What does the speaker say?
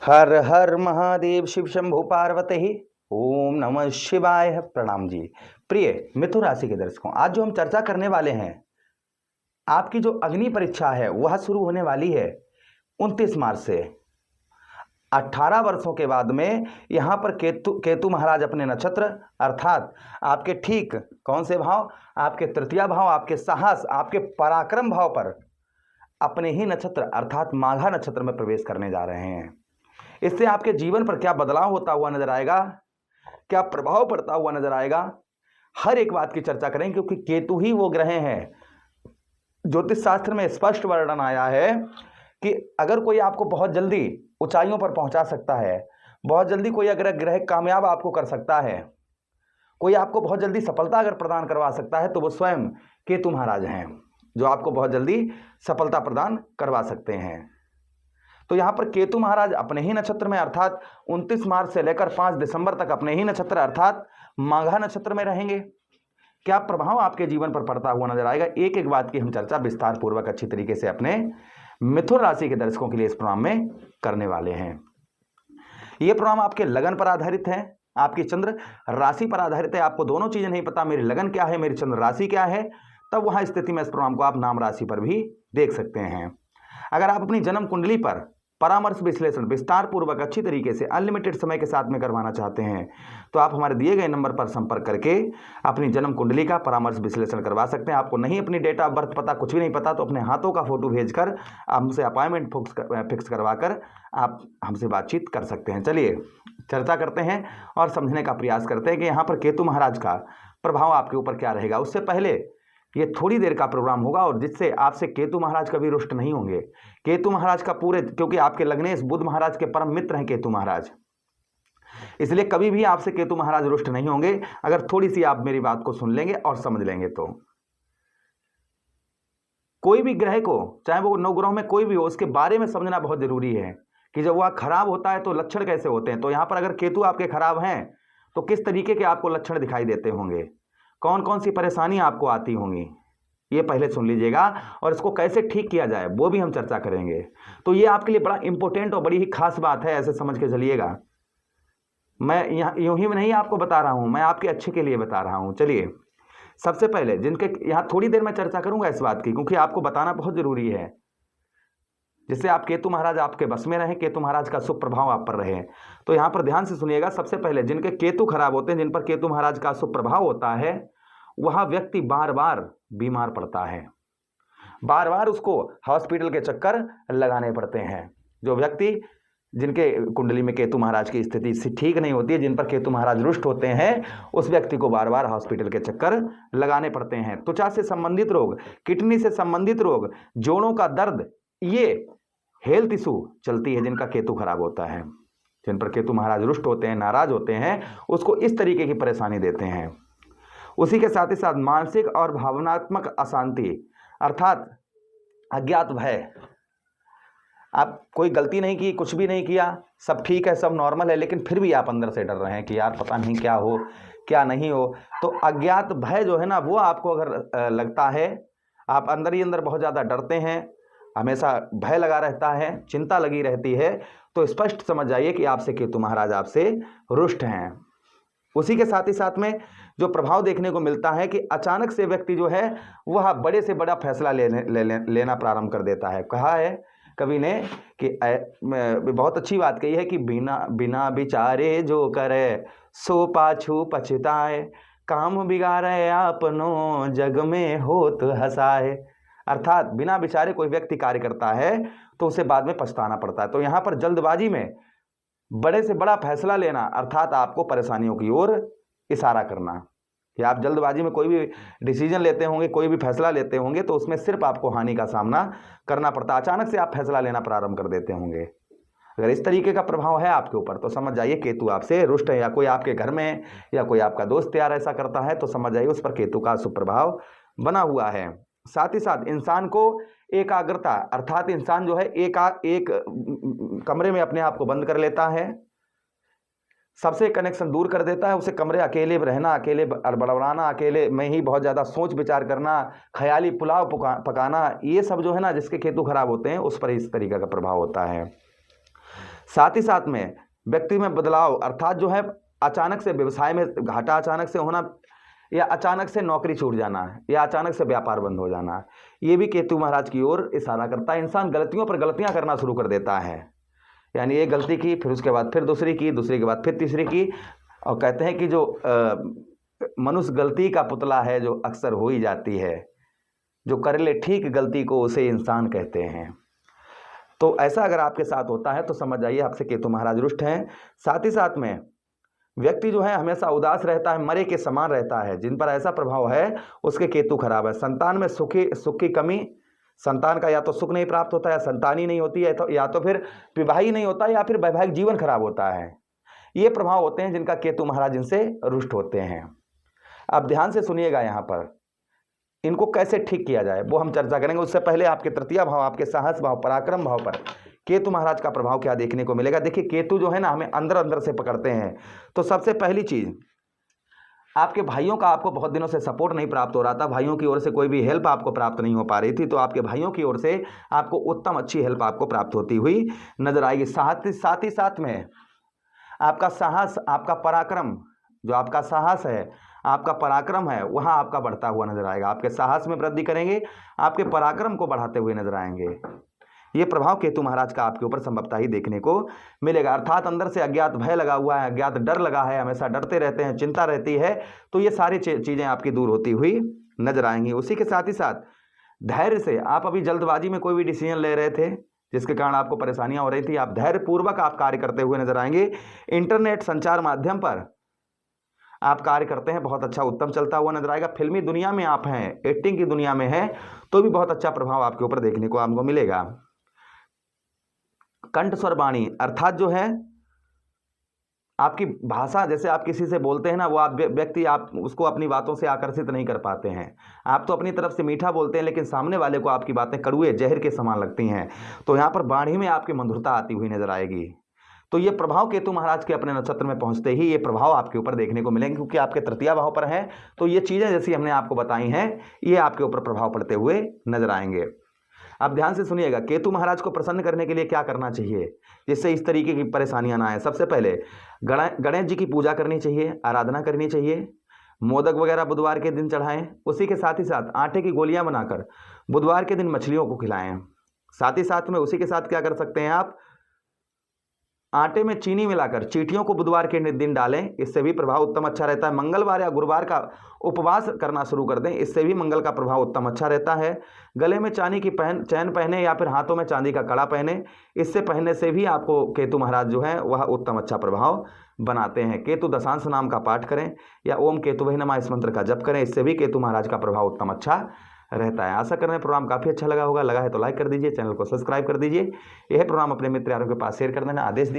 हर हर महादेव शिव शंभु पार्वती। ओम नमः शिवाय। प्रणाम जी। प्रिय मिथुन राशि के दर्शकों, आज जो हम चर्चा करने वाले हैं, आपकी जो अग्नि परीक्षा है वह शुरू होने वाली है 29 मार्च से। 18 वर्षों के बाद में यहां पर केतु महाराज अपने नक्षत्र अर्थात आपके ठीक कौन से भाव, आपके तृतीय भाव, आपके साहस, आपके पराक्रम भाव पर अपने ही नक्षत्र अर्थात माघा नक्षत्र में प्रवेश करने जा रहे हैं। इससे आपके जीवन पर क्या बदलाव होता हुआ नजर आएगा, क्या प्रभाव पड़ता हुआ नजर आएगा, हर एक बात की चर्चा करेंगे, क्योंकि केतु ही वो ग्रह हैं। ज्योतिष शास्त्र में स्पष्ट वर्णन आया है कि अगर कोई आपको बहुत जल्दी ऊंचाइयों पर पहुंचा सकता है, बहुत जल्दी कोई अगर ग्रह कामयाब आपको कर सकता है, कोई आपको बहुत जल्दी सफलता अगर प्रदान करवा सकता है, तो वो स्वयं केतु महाराज हैं, जो आपको बहुत जल्दी सफलता प्रदान करवा सकते हैं। तो यहां पर केतु महाराज अपने ही नक्षत्र में अर्थात 29 मार्च से लेकर 5 दिसंबर तक अपने ही नक्षत्र अर्थात माघा नक्षत्र में रहेंगे। क्या प्रभाव आपके जीवन पर पड़ता हुआ नजर आएगा, एक एक बात की हम चर्चा विस्तार पूर्वक अच्छी तरीके से अपने मिथुन राशि के दर्शकों के लिए इस प्रोग्राम में करने वाले हैं। यह प्रोग्राम आपके लगन पर आधारित है, आपकी चंद्र राशि पर आधारित है। आपको दोनों चीजें नहीं पता, मेरी लगन क्या है, मेरी चंद्र राशि क्या है, तब वहां स्थिति में इस प्रोग्राम को आप नाम राशि पर भी देख सकते हैं। अगर आप अपनी जन्म कुंडली पर परामर्श विश्लेषण विस्तार पूर्वक अच्छी तरीके से अनलिमिटेड समय के साथ में करवाना चाहते हैं, तो आप हमारे दिए गए नंबर पर संपर्क करके अपनी जन्म कुंडली का परामर्श विश्लेषण करवा सकते हैं। आपको नहीं अपनी डेट ऑफ बर्थ पता, कुछ भी नहीं पता, तो अपने हाथों का फोटो भेजकर हमसे अपॉइंटमेंट फिक्स करवाकर आप हमसे बातचीत कर सकते हैं। चलिए चर्चा करते हैं और समझने का प्रयास करते हैं कि यहाँ पर केतु महाराज का प्रभाव आपके ऊपर क्या रहेगा। उससे पहले ये थोड़ी देर का प्रोग्राम होगा और जिससे आपसे केतु महाराज कभी रुष्ट नहीं होंगे। केतु महाराज का पूरे, क्योंकि आपके लग्नेश बुध महाराज के परम मित्र हैं केतु महाराज, इसलिए कभी भी आपसे केतु महाराज रुष्ट नहीं होंगे अगर थोड़ी सी आप मेरी बात को सुन लेंगे और समझ लेंगे। तो कोई भी ग्रह को, चाहे वो नवग्रहों में कोई भी हो, उसके बारे में समझना बहुत जरूरी है कि जब वह खराब होता है तो लक्षण कैसे होते हैं। तो यहां पर अगर केतु आपके खराब हैं तो किस तरीके के आपको लक्षण दिखाई देते होंगे, कौन कौन सी परेशानी आपको आती होंगी, ये पहले सुन लीजिएगा और इसको कैसे ठीक किया जाए वो भी हम चर्चा करेंगे। तो ये आपके लिए बड़ा इंपॉर्टेंट और बड़ी ही खास बात है, ऐसे समझ के चलिएगा। मैं यहाँ यूं ही नहीं आपको बता रहा हूं, मैं आपके अच्छे के लिए बता रहा हूं। चलिए सबसे पहले जिनके यहाँ थोड़ी देर में चर्चा करूंगा इस बात की, क्योंकि आपको बताना बहुत जरूरी है, जिससे आप केतु महाराज आपके बस में रहे, केतु महाराज का शुभ प्रभाव आप पर रहे। तो यहां पर ध्यान से सुनिएगा। सबसे पहले जिनके केतु खराब होते हैं, जिन पर केतु महाराज का शुभ प्रभाव होता है, वह व्यक्ति बार बार बीमार पड़ता है, बार बार उसको हॉस्पिटल के चक्कर लगाने पड़ते हैं। जो व्यक्ति जिनके कुंडली में केतु महाराज की स्थिति ठीक नहीं होती है, जिन पर केतु महाराज रुष्ट होते हैं, उस व्यक्ति को बार बार हॉस्पिटल के चक्कर लगाने पड़ते हैं। त्वचा से संबंधित रोग, किडनी से संबंधित रोग, जोड़ों का दर्द, ये हेल्थ इशू चलती है जिनका केतु खराब होता है। जिन पर केतु महाराज रुष्ट होते हैं, नाराज होते हैं, उसको इस तरीके की परेशानी देते हैं। उसी के साथ ही साथ मानसिक और भावनात्मक अशांति अर्थात अज्ञात भय। आप कोई गलती नहीं की, कुछ भी नहीं किया, सब ठीक है, सब नॉर्मल है, लेकिन फिर भी आप अंदर से डर रहे हैं कि यार पता नहीं क्या हो क्या नहीं हो। तो अज्ञात भय जो है ना, वो आपको अगर लगता है, आप अंदर ही अंदर बहुत ज़्यादा डरते हैं, हमेशा भय लगा रहता है, चिंता लगी रहती है, तो स्पष्ट समझ जाइए कि आपसे केतु महाराज आपसे रुष्ट हैं। उसी के साथ ही साथ में जो प्रभाव देखने को मिलता है कि अचानक से व्यक्ति जो है वह बड़े से बड़ा फैसला लेना प्रारंभ कर देता है। कहा है कवि ने कि बहुत अच्छी बात कही है कि बिना विचारे जो करे सो पाछू पछताए, काम बिगाड़े आपनो जग में होत हंसाए। अर्थात बिना विचारे कोई व्यक्ति कार्य करता है तो उसे बाद में पछताना पड़ता है। तो यहाँ पर जल्दबाजी में बड़े से बड़ा फैसला लेना अर्थात आपको परेशानियों की ओर इशारा करना, कि आप जल्दबाजी में कोई भी डिसीजन लेते होंगे, कोई भी फैसला लेते होंगे, तो उसमें सिर्फ आपको हानि का सामना करना पड़ता है। अचानक से आप फैसला लेना प्रारंभ कर देते होंगे। अगर इस तरीके का प्रभाव है आपके ऊपर तो समझ जाइए केतु आपसे रुष्ट है, या कोई आपके घर में या कोई आपका दोस्त यार ऐसा करता है तो समझ जाइए उस पर केतु का सुप्रभाव बना हुआ है। साथ ही साथ इंसान को एकाग्रता अर्थात इंसान जो है एक कमरे में अपने आप को बंद कर लेता है, सबसे कनेक्शन दूर कर देता है, उसे कमरे अकेले रहना, अकेले बड़बड़ाना, अकेले में ही बहुत ज़्यादा सोच विचार करना, ख्याली पुलाव पकाना, ये सब जो है ना जिसके केतु खराब होते हैं उस पर इस तरीके का प्रभाव होता है। साथ ही साथ में व्यक्ति में बदलाव, अर्थात जो है अचानक से व्यवसाय में घाटा अचानक से होना, या अचानक से नौकरी छूट जाना, या अचानक से व्यापार बंद हो जाना, ये भी केतु महाराज की ओर इशारा करता है। इंसान गलतियों पर गलतियां करना शुरू कर देता है, यानी एक गलती की, फिर उसके बाद फिर दूसरी की, दूसरी के बाद फिर तीसरी की, और कहते हैं कि जो मनुष्य गलती का पुतला है, जो अक्सर हो ही जाती है, जो कर ले ठीक गलती को उसे इंसान कहते हैं। तो ऐसा अगर आपके साथ होता है तो समझ जाइए आपसे केतु महाराज रुष्ट हैं। साथ ही साथ में व्यक्ति जो है हमेशा उदास रहता है, मरे के समान रहता है, जिन पर ऐसा प्रभाव है उसके केतु खराब है। संतान में सुख की कमी, संतान का या तो सुख नहीं प्राप्त होता है, या संतान ही नहीं होती है, तो या तो फिर विवाह ही नहीं होता, या फिर वैवाहिक जीवन खराब होता है। ये प्रभाव होते हैं जिनका केतु महाराज इनसे रुष्ट होते हैं। अब ध्यान से सुनिएगा, यहाँ पर इनको कैसे ठीक किया जाए वो हम चर्चा करेंगे। उससे पहले आपके तृतीय भाव, आपके साहस भाव, पराक्रम भाव पर केतु महाराज का प्रभाव क्या देखने को मिलेगा। देखिए केतु जो है ना, हमें अंदर अंदर से पकड़ते हैं। तो सबसे पहली चीज, आपके भाइयों का आपको बहुत दिनों से सपोर्ट नहीं प्राप्त हो रहा था, भाइयों की ओर से कोई भी हेल्प आपको प्राप्त नहीं हो पा रही थी, तो आपके भाइयों की ओर से आपको उत्तम अच्छी हेल्प आपको प्राप्त होती हुई नजर आएगी। साथ ही साथ में आपका साहस, आपका पराक्रम, जो आपका साहस है, आपका पराक्रम है, वहां आपका बढ़ता हुआ नजर आएगा। आपके साहस में वृद्धि करेंगे, आपके पराक्रम को बढ़ाते हुए नजर आएंगे। ये प्रभाव केतु महाराज का आपके ऊपर संभवतः ही देखने को मिलेगा। अर्थात अंदर से अज्ञात भय लगा हुआ है, अज्ञात डर लगा है, हमेशा डरते रहते हैं, चिंता रहती है, तो ये सारी चीजें आपकी दूर होती हुई नजर आएंगी। उसी के साथ ही साथ धैर्य से, आप अभी जल्दबाजी में कोई भी डिसीजन ले रहे थे जिसके कारण आपको परेशानियां हो रही थी, आप धैर्य पूर्वक आप कार्य करते हुए नजर आएंगे। इंटरनेट संचार माध्यम पर आप कार्य करते हैं, बहुत अच्छा उत्तम चलता हुआ नजर आएगा। फिल्मी दुनिया में आप हैं, एक्टिंग की दुनिया में हैं, तो भी बहुत अच्छा प्रभाव आपके ऊपर देखने को आपको मिलेगा। कंठ स्वर वाणी, अर्थात जो है आपकी भाषा, जैसे आप किसी से बोलते हैं ना, वो आप व्यक्ति आप उसको अपनी बातों से आकर्षित नहीं कर पाते हैं। आप तो अपनी तरफ से मीठा बोलते हैं, लेकिन सामने वाले को आपकी बातें कड़ुए जहर के समान लगती हैं। तो यहाँ पर वाणी में आपकी मधुरता आती हुई नजर आएगी। तो ये प्रभाव केतु महाराज के अपने नक्षत्र में पहुंचते ही ये प्रभाव आपके ऊपर देखने को मिलेंगे, क्योंकि आपके तृतीय भाव पर हैं। तो ये चीजें जैसी हमने आपको बताई हैं, ये आपके ऊपर प्रभाव पड़ते हुए नजर आएंगे। अब ध्यान से सुनिएगा, केतु महाराज को प्रसन्न करने के लिए क्या करना चाहिए जिससे इस तरीके की परेशानियां ना आए। सबसे पहले गणेश जी की पूजा करनी चाहिए, आराधना करनी चाहिए, मोदक वगैरह बुधवार के दिन चढ़ाएं। उसी के साथ ही साथ आटे की गोलियां बनाकर बुधवार के दिन मछलियों को खिलाएं। साथ ही साथ में उसी के साथ क्या कर सकते हैं आप, आटे में चीनी मिलाकर चींटियों को बुधवार के दिन डालें, इससे भी प्रभाव उत्तम अच्छा रहता है। मंगलवार या गुरुवार का उपवास करना शुरू कर दें, इससे भी मंगल का प्रभाव उत्तम अच्छा रहता है। गले में चांदी की चैन पहने या फिर हाथों में चांदी का कड़ा पहने, इससे पहनने से भी आपको केतु महाराज जो है वह उत्तम अच्छा प्रभाव बनाते हैं। केतु दशांश नाम का पाठ करें या ओम केतुवे नमः इस मंत्र का जप करें, इससे भी केतु महाराज का प्रभाव उत्तम अच्छा रहता है। आशा करने प्रोग्राम काफी अच्छा लगा होगा, लगा है तो लाइक कर दीजिए, चैनल को सब्सक्राइब कर दीजिए। यह प्रोग्राम अपने मित्र यारों के पास शेयर कर देना, आदेश